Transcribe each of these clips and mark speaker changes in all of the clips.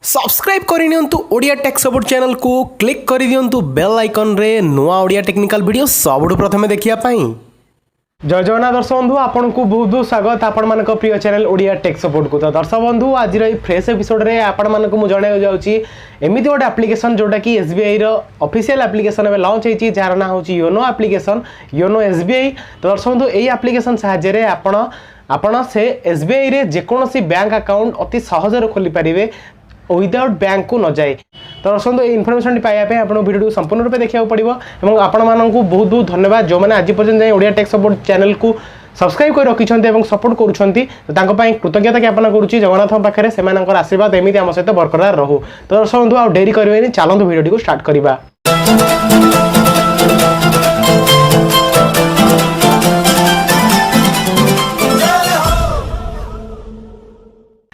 Speaker 1: Subscribe करनियंतु Odia tech support channel को click कर दियंतु बेल आइकन रे नुआ ओडिया टेक्निकल वीडियो सबुठु प्रथमे देखिया पाई। जय जगन्नाथ दर्शक बंधु आपन को बहुत बहुत स्वागत आपण मानक प्रिय चैनल ओडिया टेक सपोर्ट को। तो दर्शक बंधु आज फ्रेश एपिसोड रे आपण मानक मु जणाय जाउची एमिति गोटे एप्लिकेशन जोटा कि एसबीआई रो ऑफिशियल एप्लिकेशन एबे लॉन्च हेची जार ना होची योनो एप्लिकेशन योनो एसबीआई। तो दर्शक बंधु एई एप्लिकेशन सहायता रे आपण से एसबीआई रे जेकोनोसी बैंक अकाउंट अति सहज रे खोली परिवे विदाउट बैंक को न जाए। तो दर्शक ये इनफर्मेशन पाइबा आप वीडियो को संपूर्ण रूप देखा पड़ो और आपण मानक बहुत बहुत धन्यवाद जो मैंने आज पर्यटन जाए ओडिया टेक सपोर्ट चैनल को सब्सक्राइब कर रखिंट सपोर्ट करुँच कृतज्ञता ज्ञापन करुँची जगन्नाथ पाखे से आशीर्वाद एमती आम सहित बरकरार रहू। तो दर्शक बंधु आ डेरी करें चलते वीडियो को स्टार्ट करवा।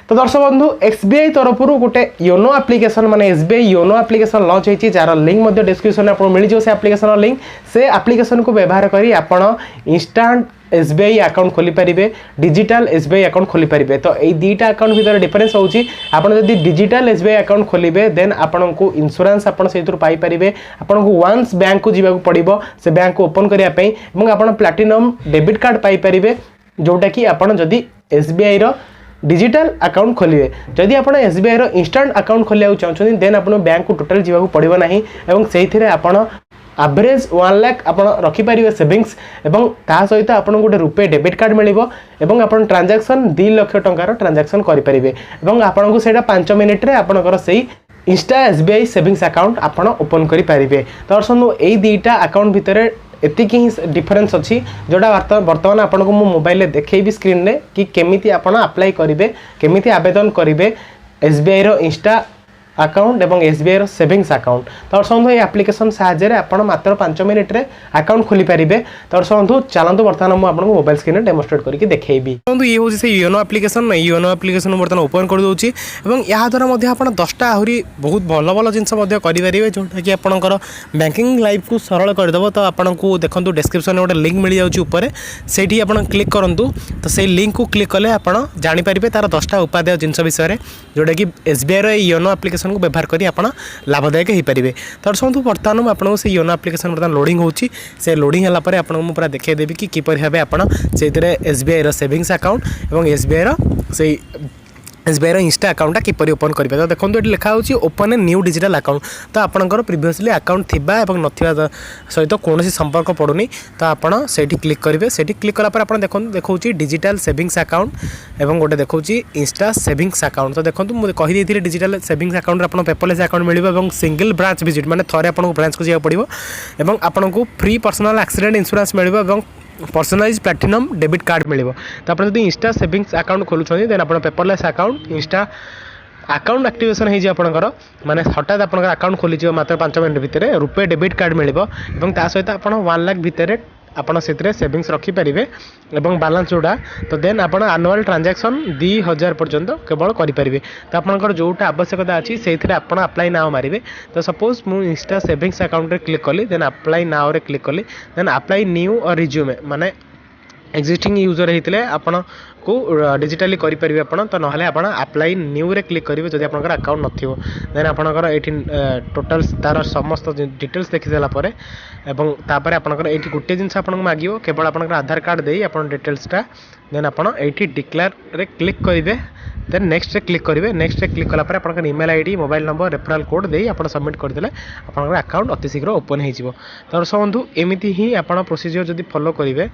Speaker 1: तो दर्शक बंधु एसबीआई तरफ गोटे योनो एप्लिकेशन माने एसबीआई योनो एप्लिकेशन लॉन्च होती जार लिंक डिस्क्रिप्शन में मिल जाए से एप्लिकेशन लिंक से एप्लिकेशन को व्यवहार करी आपण इंस्टांट एसबीआई अकाउंट खोली पारिबे डिजिटल एसबीआई अकाउंट खोली पारिबे। तो ये दुईटा अकाउंट भीतर डिफरेंस होची आपण जदी डिजिटल एसबीआई अकाउंट खोलिबे देन आपण को इंश्योरेंस आपण सेथुर पाई पारिबे आपण को वंस बैंक को जीवा पड़िबो से बैंक को ओपन करिया पई एवं आपण प्लैटिनम डेबिट कार्ड पाई पारिबे जोटा कि आपण जदी एसबीआई रो डिजिटल अकाउंट खोलिए। जदि आप एसबीआई रो इंस्टांट अकाउंट खोलिया चाहते देन आप बैंक को टोटल जीवा पड़ो ना एवं से आपड़ एवरेज 1 लाख आप रखिपारे सेविंग्स एवं ता सहित आपन गोटे रुपे डेबिट कार्ड मिलिबो एवं आपन ट्रांजैक्शन 2 लाख टंकार ट्रांजैक्शन करें एवं आपन को सेटा 5 मिनिट रे आपनकर सही इंस्टा एसबीआई सेविंग्स अकाउंट आपन ओपन करि पारिबे। तो दर्शक एई दुईटा अकाउंट भितर एतिक ही डिफरेंस अच्छी जोटा बर्तमान आपको मो मोबाइल देखी स्क्रीन रे कि केमिति आपण अप्लाई करेंगे केमिति आवेदन करेंगे एसबीआई रो इंस्टा अकाउंट एवं एसबीआई रो सेविंग्स अकाउंट। तो दर्शक बंधु ये एप्लिकेशन साहाय्य आपण मात्र 5 मिनिट रे अकाउंट खोली पारिबे। तो दर्शक बंधु चलतु बर्तमान मुझे आपको मोबाइल स्क्रीन में डेमोन्स्ट्रेट करके देखैबी। बंधु ये होची से योनो एप्लिकेशन योनो एप्लिकेशन बर्तमान ओपन कर दोची एवं या द्वारा मध्ये आपण 10टा आहुरी बहुत भल भल जिनस मध्ये करि पारिबे जोटा कि आपनकर बैंकिंग लाइफ को सरल कर देबो। तो आपनको देखंतु डिस्क्रिप्शन में गोटे लिंक मिल जाउची ऊपर सेठी आपण क्लिक करंतु तो से लिंक को क्लिक कले आपण जानि पारिबे तार 10टा उपादेय जिनस विषय जोटा कि एसबीआई रो योनो एप्लिकेशन को व्यवहार करी आपण लाभदायक हो पारे। तो दर्शक बर्तमान आपको से योनो एप्लिकेशन बर्तमान लोडिंग होची से लोडिंग है पर आपको पूरा देखा देवी कि किपर भाव आप एसबीआई रो सेविंग्स अकाउंट और एसबीआई रो से एसबीआई रो इंस्टा अकाउंट किपर ओपन करेंगे। तो देखो ये लिखा होची open a new digital account. तो आपंकर प्रिवियसली अकाउंट थिबा एवं नथिबा सहित कौन संपर्क पड़ुनी तो आपड़ से क्लिक करेंगे से क्लिक कलापर आप देखो डिजिटल सेविंग्स अकाउंट एवं गोटे देखो इंस्टा सेविंग्स अकाउंट। तो देखो मुझे कहीदे डिजिटल सेविंग्स अकाउंट आप पेपरलेस अकाउंट मिले सिंगल ब्रांच विजिट मैंने थे आपको ब्रांच को जाना पड़ो और आपको फ्री पर्सनल एक्सीडेंट इंश्योरेंस मिले पर्सनलाइज प्लैटिनम डेबिट कार्ड मिले। तो आप इंस्टा सेविंग्स अकाउंट खोलुଛନ୍ତି देन आप paperless account Insta account activation हो आपंकर माने हठात आप अकाउंट खोली मात्र 5 मिनट भितर रुपे डेबिट कार्ड मिले और ता सहित आप 1 लाख भितर आपड़ से सेविंग्स रखिपारे और बालांस जोड़ा। तो देन आप आनुआल ट्रांजैक्शन 2000 पर्यंत केवल करेंगे। तो आपंकर जोटा आवश्यकता अच्छी से आप अप्लाई नाउ मारे। तो सपोज मु इंस्टा सेविंग्स अकाउंट रे क्लिक कली देन अप्लाई नाउ रे क्लिक कली देन अप्लाई न्यू और रिज्यूमे माने एक्जिस्टिंग यूजर होते आपन को डिजिटली करेंगे आपन। तो ना आप अप्लाई न्यू रे क्लिक करेंगे जब आप अकाउंट नथिबो देन आपनकर ये टोटल तार समस्त डिटेल्स देखी सारापर एवं तापर आपनकर ये गोटे जिनस आपको मांगो केवल आप आधार कार्ड दे आप डिटेल्सटा देन आप ये डिक्लेयर रे क्लिक करेंगे देन नेक्स्ट रे क्लिक करेंगे। नेक्स्ट रे क्लिक कलापर आप email ID mobile number referral code दे आप सबमिट करदे आप अकाउंट अति शीघ्र ओपन हो। तो दर्शक बंधु एमती ही आप प्रोसीजर जब फॉलो करेंगे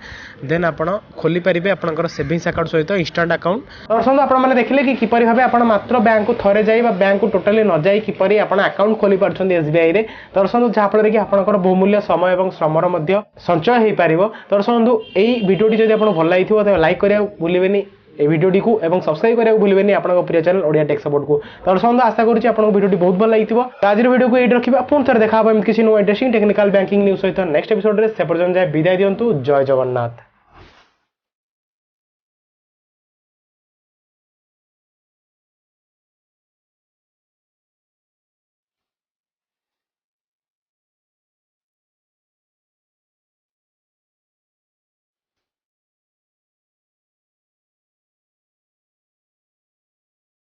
Speaker 1: देन आप खोली पारे आपंकर सेविंग्स अकाउंट सहित इंस्टांट अकाउंट। दर्शक आपने देखिले कि किपर भाव आप मात्र बैंक को थरे जाए बैंक को टोटाली न जाए किपर आप अकाउंट खोली पार्टी एसबीआई रे। दर्शक जहाँफल कि आपंकर बहुमूल्य समय और श्रमर संचय हो पार। दर्शक बंधु यही भिडियोटी जब आपको भल लगी तो लाइक करा भूलें ए वीडियोटी को एवं सब्सक्राइब करा भूलें आपको प्रिय चैनल ओडिया टेक सपोर्ट को। तो दर्शक आशा करुँच आपको वीडियोटी बहुत भल लगी। तो आज वीडियो को ये रखा पुणी थे देखा एम किसी नुआ इंटरेस्टिंग टेक्निकल बैंकिंग न्यूज सहित नेक्स्ट एपिसोड से पर्यटन जाए विदाय दिंतु। जय जगन्नाथ।